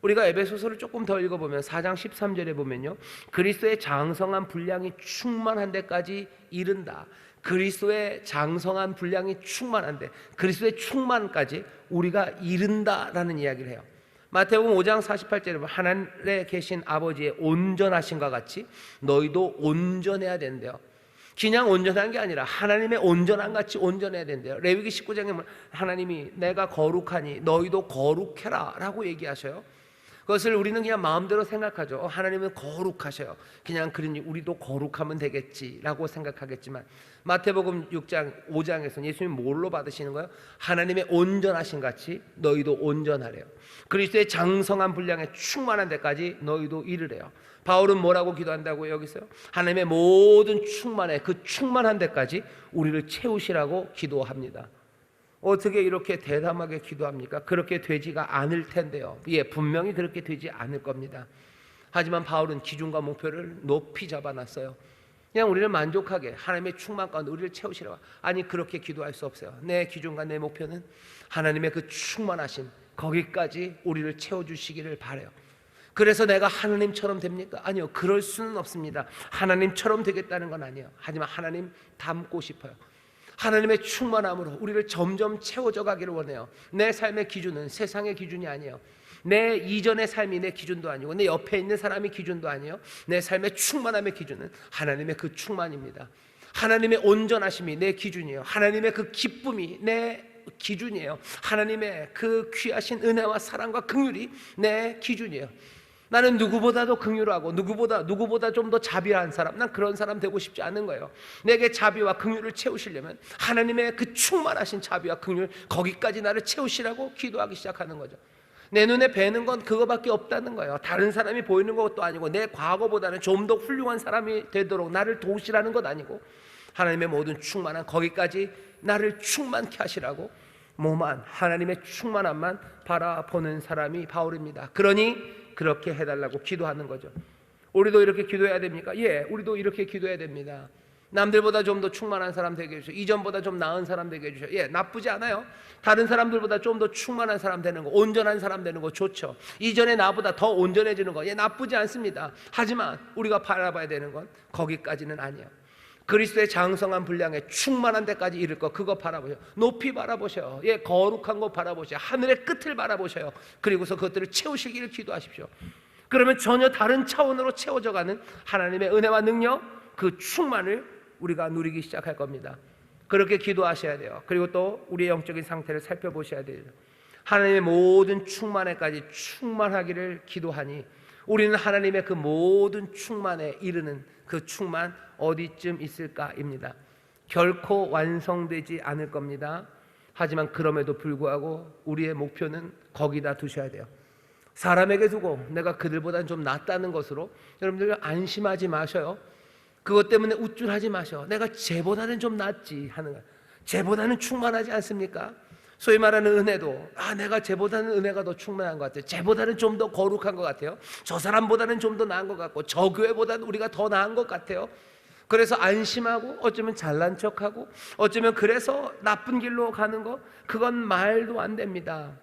우리가 에베소서를 조금 더 읽어보면 4장 13절에 보면요, 그리스도의 장성한 분량이 충만한 데까지 이른다. 그리스도의 장성한 분량이 충만한데 그리스도의 충만까지 우리가 이른다라는 이야기를 해요. 마태복음 5장 48절에 보면 하늘에 계신 아버지의 온전하심과 같이 너희도 온전해야 된대요. 그냥 온전한 게 아니라 하나님의 온전한 같이 온전해야 된대요. 레위기 19장에 보면 하나님이 내가 거룩하니 너희도 거룩해라 라고 얘기하셔요. 그것을 우리는 그냥 마음대로 생각하죠. 하나님은 거룩하셔요. 그냥 그러니 우리도 거룩하면 되겠지라고 생각하겠지만, 마태복음 6장 5장에서는 예수님 뭘로 받으시는 거예요? 하나님의 온전하신 같이 너희도 온전하래요. 그리스도의 장성한 분량에 충만한 데까지 너희도 이르래요. 바울은 뭐라고 기도한다고요? 여기서요, 하나님의 모든 충만에 그 충만한 데까지 우리를 채우시라고 기도합니다. 어떻게 이렇게 대담하게 기도합니까? 그렇게 되지가 않을 텐데요. 예, 분명히 그렇게 되지 않을 겁니다. 하지만 바울은 기준과 목표를 높이 잡아놨어요. 그냥 우리를 만족하게 하나님의 충만 가운데 우리를 채우시라고. 아니 그렇게 기도할 수 없어요. 내 기준과 내 목표는 하나님의 그 충만하신 거기까지 우리를 채워주시기를 바라요. 그래서 내가 하나님처럼 됩니까? 아니요, 그럴 수는 없습니다. 하나님처럼 되겠다는 건 아니에요. 하지만 하나님 닮고 싶어요. 하나님의 충만함으로 우리를 점점 채워져 가기를 원해요. 내 삶의 기준은 세상의 기준이 아니에요. 내 이전의 삶이 내 기준도 아니고 내 옆에 있는 사람이 기준도 아니에요. 내 삶의 충만함의 기준은 하나님의 그 충만입니다. 하나님의 온전하심이 내 기준이에요. 하나님의 그 기쁨이 내 기준이에요. 하나님의 그 귀하신 은혜와 사랑과 긍휼이 내 기준이에요. 나는 누구보다도 긍휼하고 누구보다 좀 더 자비한 사람, 난 그런 사람 되고 싶지 않은 거예요. 내게 자비와 긍휼을 채우시려면 하나님의 그 충만하신 자비와 긍휼 거기까지 나를 채우시라고 기도하기 시작하는 거죠. 내 눈에 뵈는 건 그거밖에 없다는 거예요. 다른 사람이 보이는 것도 아니고 내 과거보다는 좀 더 훌륭한 사람이 되도록 나를 도우시라는 것 아니고 하나님의 모든 충만한 거기까지 나를 충만케 하시라고 몸만 하나님의 충만함만 바라보는 사람이 바울입니다. 그러니 그렇게 해달라고 기도하는 거죠. 우리도 이렇게 기도해야 됩니까? 예, 우리도 이렇게 기도해야 됩니다. 남들보다 좀 더 충만한 사람 되게 해주셔. 이전보다 좀 나은 사람 되게 해주셔. 예, 나쁘지 않아요. 다른 사람들보다 좀 더 충만한 사람 되는 거, 온전한 사람 되는 거 좋죠. 이전에 나보다 더 온전해지는 거, 예, 나쁘지 않습니다. 하지만 우리가 바라봐야 되는 건 거기까지는 아니에요. 그리스도의 장성한 분량에 충만한 데까지 이를 것, 그거 바라보셔요. 높이 바라보셔요. 예, 거룩한 거 바라보셔요. 하늘의 끝을 바라보셔요. 그리고서 그것들을 채우시기를 기도하십시오. 그러면 전혀 다른 차원으로 채워져가는 하나님의 은혜와 능력, 그 충만을 우리가 누리기 시작할 겁니다. 그렇게 기도하셔야 돼요. 그리고 또 우리의 영적인 상태를 살펴보셔야 돼요. 하나님의 모든 충만에까지 충만하기를 기도하니 우리는 하나님의 그 모든 충만에 이르는 그 충만 어디쯤 있을까입니다. 결코 완성되지 않을 겁니다. 하지만 그럼에도 불구하고 우리의 목표는 거기다 두셔야 돼요. 사람에게 두고 내가 그들보다는 좀 낫다는 것으로 여러분들 안심하지 마셔요. 그것 때문에 우쭐하지 마셔. 내가 쟤보다는 좀 낫지 하는 거예요. 쟤보다는 충만하지 않습니까? 소위 말하는 은혜도 내가 쟤보다는 은혜가 더 충만한 것 같아요. 쟤보다는 좀 더 거룩한 것 같아요. 저 사람보다는 좀 더 나은 것 같고 저 교회보다는 우리가 더 나은 것 같아요. 그래서 안심하고 어쩌면 잘난 척하고 어쩌면 그래서 나쁜 길로 가는 거, 그건 말도 안 됩니다.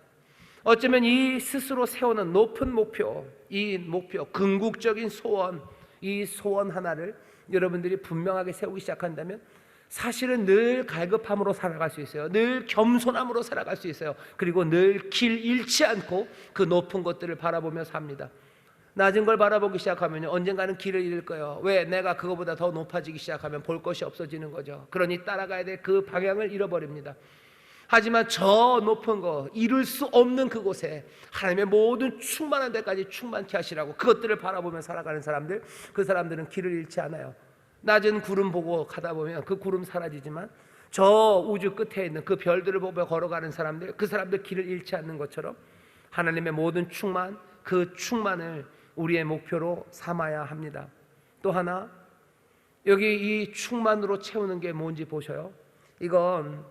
어쩌면 이 스스로 세우는 높은 목표, 이 목표, 궁극적인 소원, 이 소원 하나를 여러분들이 분명하게 세우기 시작한다면 사실은 늘 갈급함으로 살아갈 수 있어요. 늘 겸손함으로 살아갈 수 있어요. 그리고 늘 길 잃지 않고 그 높은 것들을 바라보며 삽니다. 낮은 걸 바라보기 시작하면 언젠가는 길을 잃을 거예요. 왜? 내가 그거보다 더 높아지기 시작하면 볼 것이 없어지는 거죠. 그러니 따라가야 될 그 방향을 잃어버립니다. 하지만 저 높은 거, 이룰 수 없는 그곳에 하나님의 모든 충만한 데까지 충만케 하시라고 그것들을 바라보며 살아가는 사람들, 그 사람들은 길을 잃지 않아요. 낮은 구름 보고 가다 보면 그 구름 사라지지만 저 우주 끝에 있는 그 별들을 보며 걸어가는 사람들, 그 사람들 길을 잃지 않는 것처럼 하나님의 모든 충만, 그 충만을 우리의 목표로 삼아야 합니다. 또 하나, 여기 이 충만으로 채우는 게 뭔지 보셔요. 이건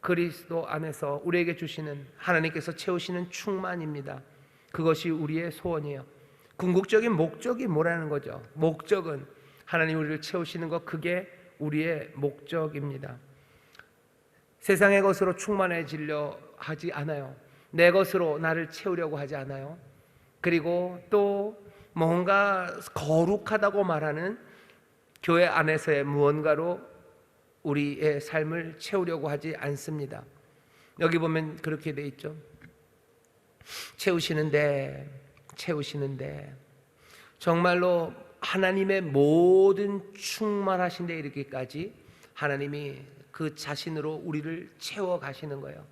그리스도 안에서 우리에게 주시는, 하나님께서 채우시는 충만입니다. 그것이 우리의 소원이에요. 궁극적인 목적이 뭐라는 거죠? 목적은 하나님 우리를 채우시는 것, 그게 우리의 목적입니다. 세상의 것으로 충만해지려 하지 않아요. 내 것으로 나를 채우려고 하지 않아요. 그리고 또 뭔가 거룩하다고 말하는 교회 안에서의 무언가로 우리의 삶을 채우려고 하지 않습니다. 여기 보면 그렇게 돼 있죠. 채우시는데 정말로 하나님의 모든 충만하신 데 이르기까지 하나님이 그 자신으로 우리를 채워 가시는 거예요.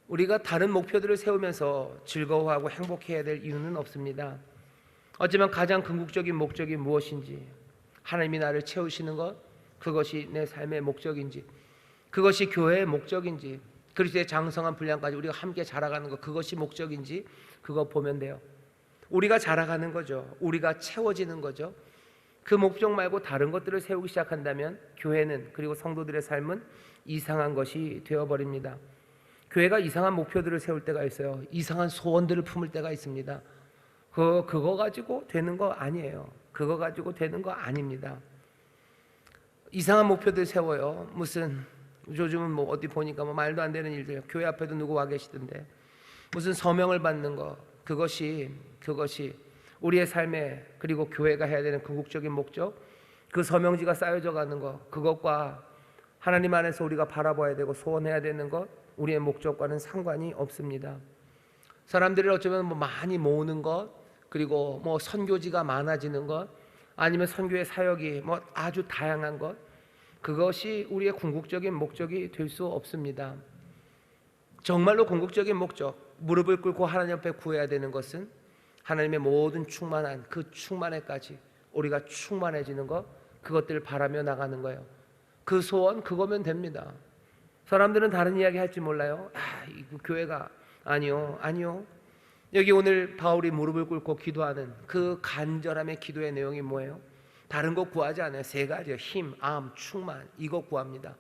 우리가 다른 목표들을 세우면서 즐거워하고 행복해야 될 이유는 없습니다. 어쩌면 가장 궁극적인 목적이 무엇인지, 하나님이 나를 채우시는 것, 그것이 내 삶의 목적인지, 그것이 교회의 목적인지, 그리스도의 장성한 분량까지 우리가 함께 자라가는 것, 그것이 목적인지 그거 보면 돼요. 우리가 자라가는 거죠. 우리가 채워지는 거죠. 그 목적 말고 다른 것들을 세우기 시작한다면 교회는, 그리고 성도들의 삶은 이상한 것이 되어버립니다. 교회가 이상한 목표들을 세울 때가 있어요. 이상한 소원들을 품을 때가 있습니다. 그거 가지고 되는 거 아니에요. 그거 가지고 되는 거 아닙니다. 이상한 목표들 세워요. 무슨 요즘은 뭐 어디 보니까 뭐 말도 안 되는 일들, 교회 앞에도 누구 와 계시던데 무슨 서명을 받는 거, 그것이 우리의 삶에, 그리고 교회가 해야 되는 궁극적인 목적, 그 서명지가 쌓여져 가는 것, 그것과 하나님 안에서 우리가 바라봐야 되고 소원해야 되는 것, 우리의 목적과는 상관이 없습니다. 사람들을 어쩌면 뭐 많이 모으는 것, 그리고 뭐 선교지가 많아지는 것, 아니면 선교의 사역이 뭐 아주 다양한 것, 그것이 우리의 궁극적인 목적이 될 수 없습니다. 정말로 궁극적인 목적, 무릎을 꿇고 하나님 앞에 구해야 되는 것은 하나님의 모든 충만한 그 충만에까지 우리가 충만해지는 것, 그것들을 바라며 나가는 거예요. 그 소원, 그거면 됩니다. 사람들은 다른 이야기 할지 몰라요. 이 교회가 아니요. 여기 오늘 바울이 무릎을 꿇고 기도하는 그 간절함의 기도의 내용이 뭐예요? 다른 거 구하지 않아요. 세 가지요. 힘, 암, 충만, 이거 구합니다.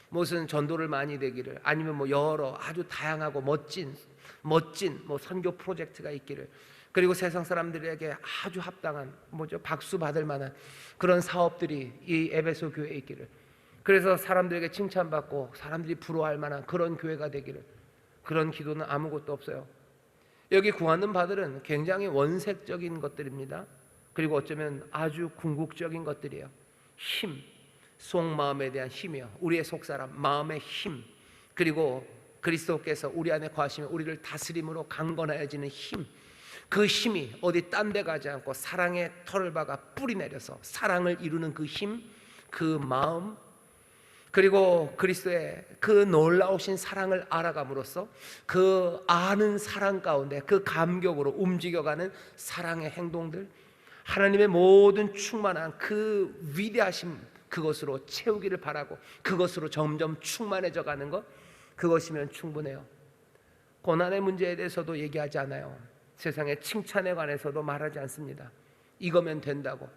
무슨 전도를 많이 되기를, 아니면 뭐 여러 아주 다양하고 멋진 뭐 선교 프로젝트가 있기를, 그리고 세상 사람들에게 아주 합당한 박수 받을 만한 그런 사업들이 이 에베소 교회에 있기를, 그래서 사람들에게 칭찬받고 사람들이 부러워할 만한 그런 교회가 되기를. 그런 기도는 아무것도 없어요. 여기 구하는 바들은 굉장히 원색적인 것들입니다. 그리고 어쩌면 아주 궁극적인 것들이에요. 힘, 속마음에 대한 힘이요, 우리의 속사람 마음의 힘, 그리고 그리스도께서 우리 안에 거하시면 우리를 다스림으로 강건하여지는 힘, 그 힘이 어디 딴 데 가지 않고 사랑의 털을 박아 뿌리 내려서 사랑을 이루는 그 힘, 그 마음, 그리고 그리스도의 그 놀라우신 사랑을 알아감으로써 그 아는 사랑 가운데 그 감격으로 움직여가는 사랑의 행동들, 하나님의 모든 충만한 그 위대하심, 그것으로 채우기를 바라고 그것으로 점점 충만해져 가는 것, 그것이면 충분해요. 고난의 문제에 대해서도 얘기하지 않아요. 세상의 칭찬에 관해서도 말하지 않습니다. 이거면 된다고.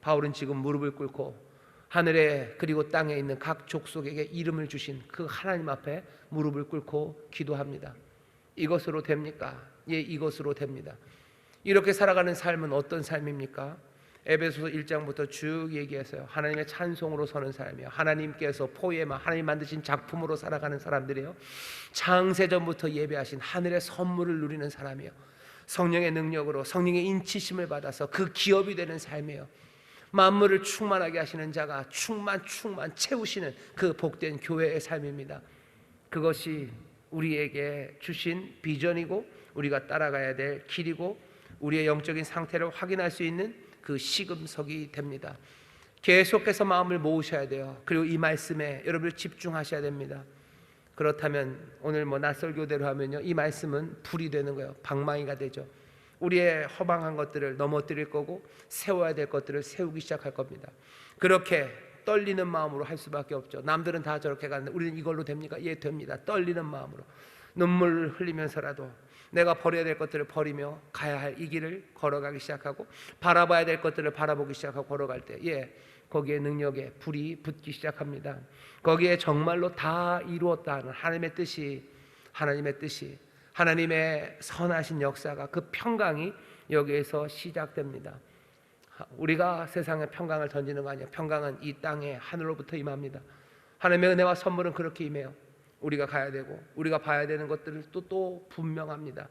바울은 지금 무릎을 꿇고 하늘에 그리고 땅에 있는 각 족속에게 이름을 주신 그 하나님 앞에 무릎을 꿇고 기도합니다. 이것으로 됩니까? 예, 이것으로 됩니다. 이렇게 살아가는 삶은 어떤 삶입니까? 에베소서 1장부터 쭉 얘기해서요, 하나님의 찬송으로 서는 사람이에요. 하나님께서 포에마, 하나님 만드신 작품으로 살아가는 사람들이에요. 창세전부터 예배하신 하늘의 선물을 누리는 사람이에요. 성령의 능력으로 성령의 인치심을 받아서 그 기업이 되는 삶이에요. 만물을 충만하게 하시는 자가 충만 채우시는 그 복된 교회의 삶입니다. 그것이 우리에게 주신 비전이고 우리가 따라가야 될 길이고 우리의 영적인 상태를 확인할 수 있는 그 시금석이 됩니다. 계속해서 마음을 모으셔야 돼요. 그리고 이 말씀에 여러분을 집중하셔야 됩니다. 그렇다면 오늘 낯설교대로 하면요, 이 말씀은 불이 되는 거예요. 방망이가 되죠. 우리의 허망한 것들을 넘어뜨릴 거고 세워야 될 것들을 세우기 시작할 겁니다. 그렇게 떨리는 마음으로 할 수밖에 없죠. 남들은 다 저렇게 가는데 우리는 이걸로 됩니까? 예, 됩니다. 떨리는 마음으로 눈물을 흘리면서라도 내가 버려야 될 것들을 버리며 가야 할 이 길을 걸어가기 시작하고 바라봐야 될 것들을 바라보기 시작하고 걸어갈 때, 예, 거기에 능력에 불이 붙기 시작합니다. 거기에 정말로 다 이루었다 하는 하나님의 뜻이, 하나님의 선하신 역사가, 그 평강이 여기에서 시작됩니다. 우리가 세상에 평강을 던지는 거 아니에요. 평강은 이 땅에 하늘로부터 임합니다. 하나님의 은혜와 선물은 그렇게 임해요. 우리가 가야 되고 우리가 봐야 되는 것들을 또 분명합니다.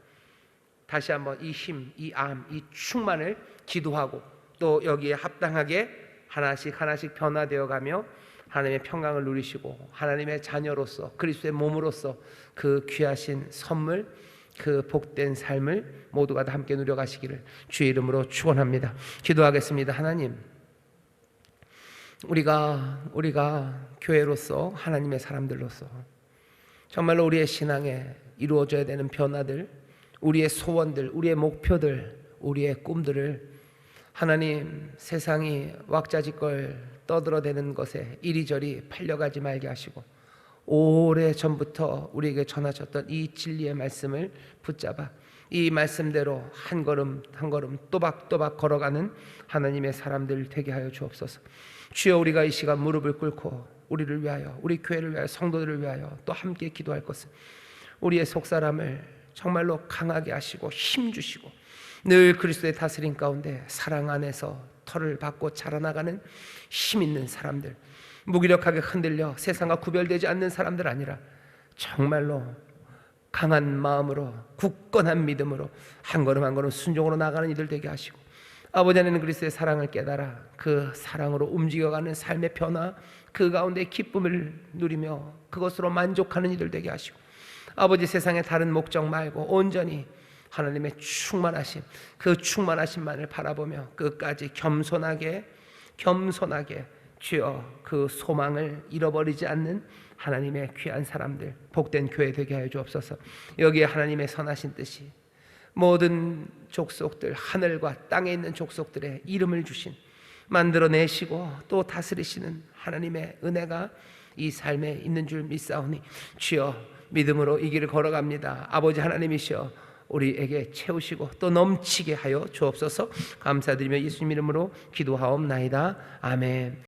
다시 한번 이 힘, 이 암, 이 충만을 기도하고 또 여기에 합당하게 하나씩 변화되어 가며 하나님의 평강을 누리시고 하나님의 자녀로서 그리스도의 몸으로서 그 귀하신 선물, 그 복된 삶을 모두가 다 함께 누려가시기를 주의 이름으로 축원합니다. 기도하겠습니다. 하나님, 우리가 교회로서 하나님의 사람들로서 정말로 우리의 신앙에 이루어져야 되는 변화들, 우리의 소원들, 우리의 목표들, 우리의 꿈들을 하나님, 세상이 왁자지껄 떠들어대는 것에 이리저리 팔려가지 말게 하시고 오래전부터 우리에게 전하셨던 이 진리의 말씀을 붙잡아 이 말씀대로 한 걸음 한 걸음 또박또박 걸어가는 하나님의 사람들 되게 하여 주옵소서. 주여, 우리가 이 시간 무릎을 꿇고 우리를 위하여, 우리 교회를 위하여, 성도들을 위하여 또 함께 기도할 것은 우리의 속사람을 정말로 강하게 하시고 힘주시고 늘 그리스도의 다스림 가운데 사랑 안에서 털을 받고 자라나가는 힘 있는 사람들, 무기력하게 흔들려 세상과 구별되지 않는 사람들 아니라 정말로 강한 마음으로 굳건한 믿음으로 한 걸음 한 걸음 순종으로 나가는 이들 되게 하시고 아버지 안에는 그리스도의 사랑을 깨달아 그 사랑으로 움직여가는 삶의 변화, 그 가운데 기쁨을 누리며 그것으로 만족하는 이들 되게 하시고 아버지, 세상의 다른 목적 말고 온전히 하나님의 충만하심, 그 충만하심만을 바라보며 끝까지 겸손하게 주여 그 소망을 잃어버리지 않는 하나님의 귀한 사람들, 복된 교회 되게 하여 주옵소서. 여기에 하나님의 선하신 뜻이 모든 족속들, 하늘과 땅에 있는 족속들의 이름을 주신, 만들어내시고 또 다스리시는 하나님의 은혜가 이 삶에 있는 줄 믿사오니 주여, 믿음으로 이 길을 걸어갑니다. 아버지 하나님이시여, 우리에게 채우시고 또 넘치게 하여 주옵소서. 감사드리며 예수님 이름으로 기도하옵나이다. 아멘.